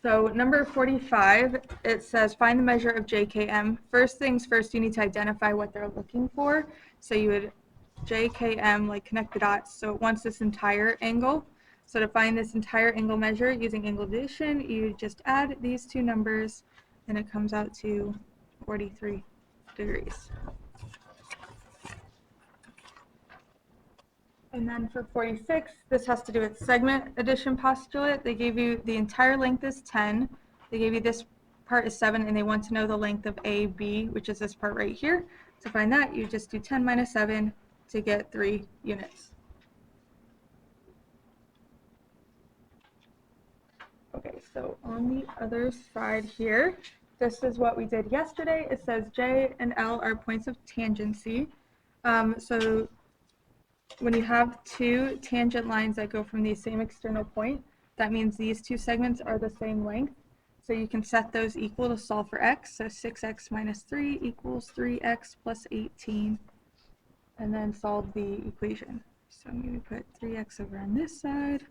So number 45, it says find the measure of JKM. First things first, you need to identify what they're looking for. So you would JKM, like connect the dots. So it wants this entire angle. So to find this entire angle measure using angle addition, you just add these two numbers and it comes out to 43 degrees. And then for 46, this has to do with segment addition postulate. They gave you the entire length is 10. They gave you this part is 7, and they want to know the length of AB, which is this part right here. To find that, you just do 10 minus 7 to get 3 units. Okay, so on the other side here, this is what we did yesterday. It says J and L are points of tangency. So when you have two tangent lines that go from the same external point, that means these two segments are the same length. So you can set those equal to solve for x. So 6x minus 3 equals 3x plus 18. And then solve the equation. So I'm going to put 3x over on this side.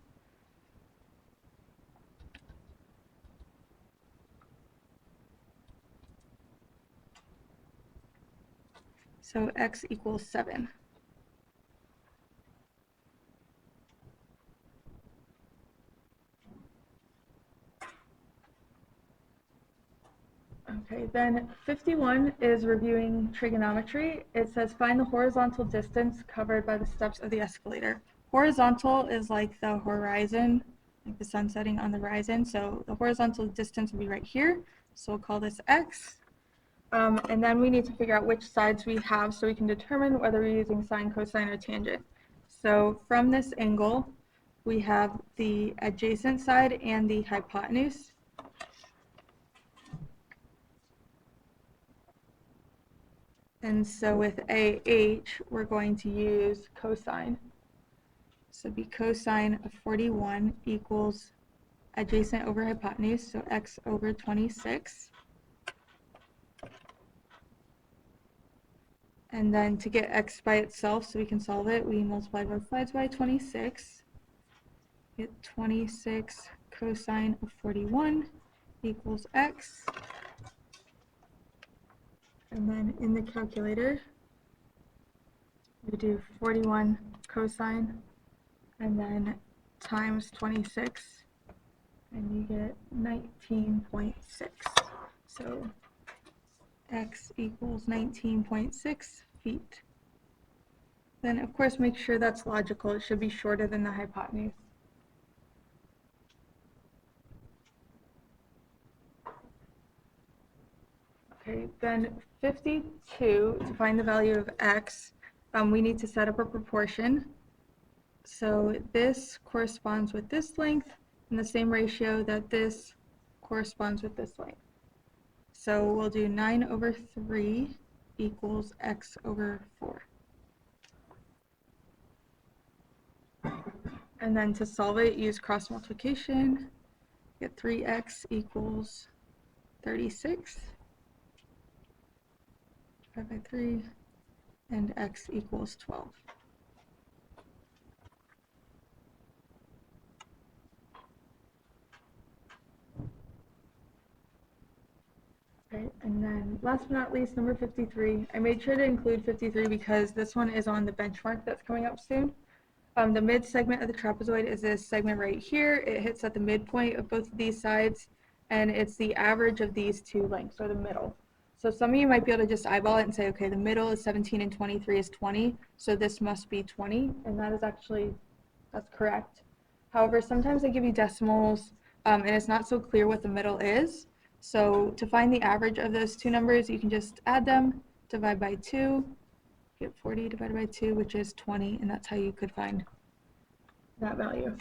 So x equals 7. Okay, then 51 is reviewing trigonometry. It says find the horizontal distance covered by the steps of the escalator. Horizontal is like the horizon, like the sun setting on the horizon. So the horizontal distance will be right here. So we'll call this x. And then we need to figure out which sides we have so we can determine whether we're using sine, cosine, or tangent. So from this angle, we have the adjacent side and the hypotenuse. And so with AH, we're going to use cosine. So be cosine of 41 equals adjacent over hypotenuse, so x over 26. And then to get x by itself, so we can solve it, we multiply both sides by 26. Get 26 cosine of 41 equals x. And then in the calculator, we do 41 cosine and then times 26, and you get 19.6. So x equals 19.6 feet. Then of course make sure that's logical. It should be shorter than the hypotenuse. Okay, then 52, to find the value of x, we need to set up a proportion. So this corresponds with this length in the same ratio that this corresponds with this length. So we'll do 9 over 3 equals x over 4. And then to solve it, use cross multiplication. Get 3x equals 36. Divide by 3, and x equals 12. Okay, and then last but not least, number 53. I made sure to include 53 because this one is on the benchmark that's coming up soon. The mid segment of the trapezoid is this segment right here. It hits at the midpoint of both of these sides, and it's the average of these two lengths, or the middle. So some of you might be able to just eyeball it and say, okay, the middle is 17 and 23 is 20, so this must be 20, and that is actually, that's correct. However, sometimes they give you decimals, and it's not so clear what the middle is. So to find the average of those two numbers, you can just add them, divide by 2, get 40 divided by 2, which is 20, and that's how you could find that value.